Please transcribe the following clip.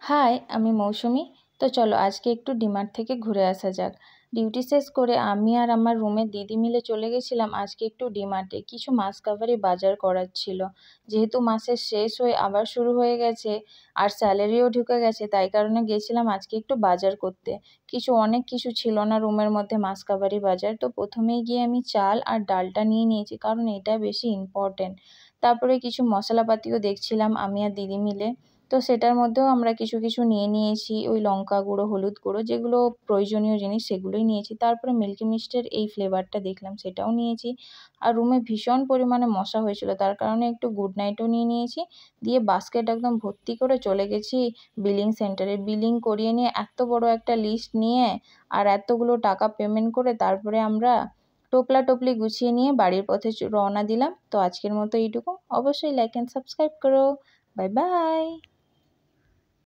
High, আমি মৌসুমি। তো চলো আজকে একটু ডিমার্ট থেকে ঘুরে আসা যাক। ডিউটি শেষ করে আমি আর আমার রুমের দিদি মিলে চলে গেছিলাম আজকে একটু ডিমার্টে। কিছু মাস কাভারি বাজার করার ছিল। যেহেতু মাসের শেষ হয়ে আবার শুরু হয়ে গেছে আর স্যালারিও ঢুকে গেছে, তাই কারণে গেছিলাম আজকে একটু বাজার করতে। অনেক কিছু ছিল না রুমের মধ্যে মাস কাভারি বাজার, তো প্রথমেই গিয়ে আমি চাল আর ডালটা নিয়ে নিয়েছি, কারণ এটা বেশি ইম্পর্টেন্ট। তারপরে কিছু মশলাপাতিও দেখছিলাম আমি আর দিদি মিলে। তো সেটার মধ্যেও আমরা কিছু কিছু নিয়ে নিয়েছি, ওই লঙ্কা গুঁড়ো, হলুদ গুঁড়ো, যেগুলো প্রয়োজনীয় জিনিস সেগুলোই নিয়েছি। তারপরে মিল্কি মিস্টের এই ফ্লেভারটা দেখলাম, সেটাও নিয়েছি। আর রুমে ভীষণ পরিমাণে মশা হয়েছিল, তার কারণে একটু গুড নাইটও নিয়ে নিয়েছি। দিয়ে বাস্কেট একদম ভর্তি করে চলে গেছি বিলিং সেন্টারে। বিলিং করিয়ে নিয়ে এত বড় একটা লিস্ট নিয়ে আর এতগুলো টাকা পেমেন্ট করে তারপরে আমরা টোপলা টপলি গুছিয়ে নিয়ে বাড়ির পথে রওনা দিলাম। তো আজকের মতো এইটুকু। অবশ্যই লাইক অ্যান্ড সাবস্ক্রাইব করো। Bye bye.